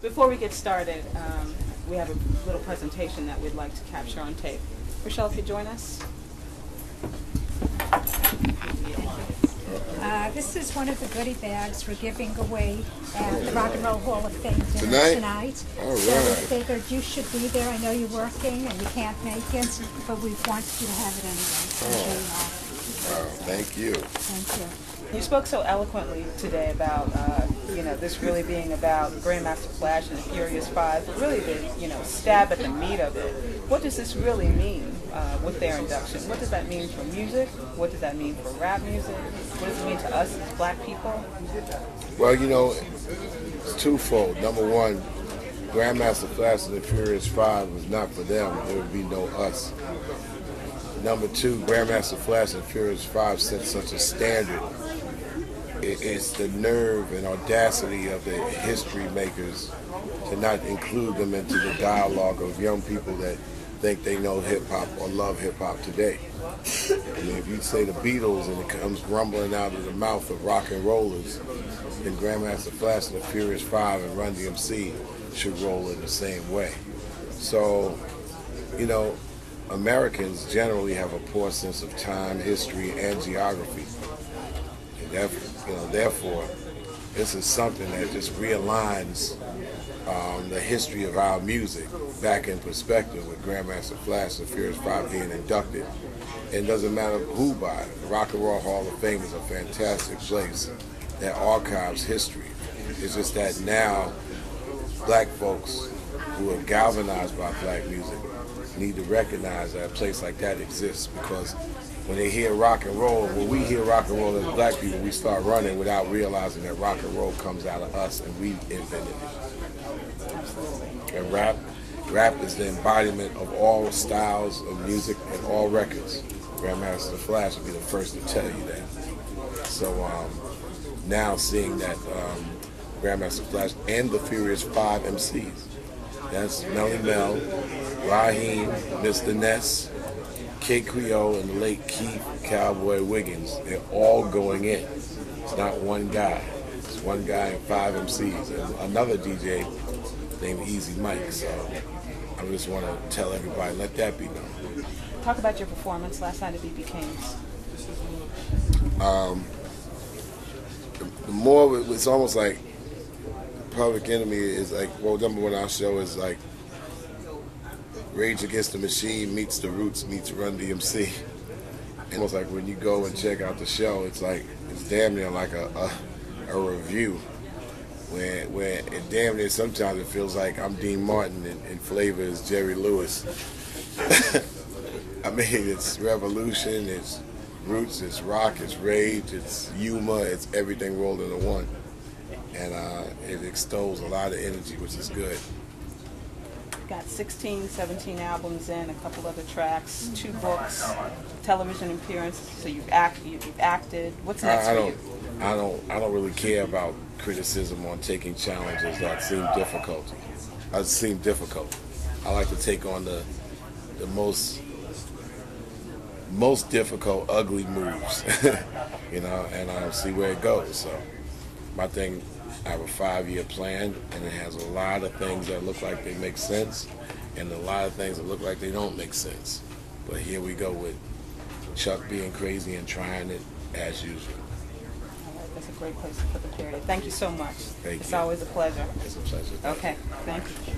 Before we get started, we have a little presentation that we'd like to capture on tape. Rochelle, if you join us. This is one of the goodie bags we're giving away at the Rock and Roll Hall of Fame dinner tonight. All right. So we figured you should be there. I know you're working and you can't make it, but we want you to have it anyway. Thank you. Thank you. You spoke so eloquently today about, this really being about Grandmaster Flash and the Furious Five, but really the, stab at the meat of it. What does this really mean with their induction? What does that mean for music? What does that mean for rap music? What does it mean to us as black people? Well, it's twofold. Number one, Grandmaster Flash and the Furious Five was not for them. There would be no us. Number two, Grandmaster Flash and Furious Five set such a standard. It's the nerve and audacity of the history makers to not include them into the dialogue of young people that think they know hip-hop or love hip-hop today. I mean, if you say the Beatles and it comes rumbling out of the mouth of rock and rollers, then Grandmaster Flash and the Furious Five and Run DMC should roll in the same way. So, Americans generally have a poor sense of time, history, and geography. And therefore, this is something that just realigns the history of our music back in perspective with Grandmaster Flash and Furious Five being inducted. It doesn't matter who by it. The Rock and Roll Hall of Fame is a fantastic place that archives history. It's just that now black folks who are galvanized by black music need to recognize that a place like that exists, because when they hear rock and roll, when we hear rock and roll as black people, we start running without realizing that rock and roll comes out of us and we invented it. Absolutely. And rap is the embodiment of all styles of music and all records. Grandmaster Flash will be the first to tell you that. So now seeing that Grandmaster Flash and the Furious Five MCs, that's Melly Mel, Raheem, Mr. Ness, Kid Creole, and the late Keith Cowboy Wiggins. They're all going in. It's not one guy. It's one guy and five MCs. And another DJ named Easy Mike. So I just want to tell everybody, let that be known. Talk about your performance last night at BB King's. The more, it's almost like Public Enemy is like, well, number one, our show is like Rage Against the Machine meets The Roots meets Run DMC. And almost like when you go and check out the show, it's like, it's damn near like a review. Where it damn near sometimes it feels like I'm Dean Martin and Flavor is Jerry Lewis. I mean, it's revolution, it's roots, it's rock, it's rage, it's humor, it's everything rolled into one. And it extols a lot of energy, which is good. Got 16, 17 albums in, a couple other tracks, 2 books, television appearances. So you've acted. What's next for you? I don't really care about criticism on taking challenges that seem difficult. I like to take on the most difficult, ugly moves, and I'll see where it goes. So my thing, I have a 5-year plan, and it has a lot of things that look like they make sense, and a lot of things that look like they don't make sense. But here we go with Chuck being crazy and trying it as usual. All right, that's a great place to put the period. Thank you so much. Thank you. It's always a pleasure. It's a pleasure. Okay, thank you.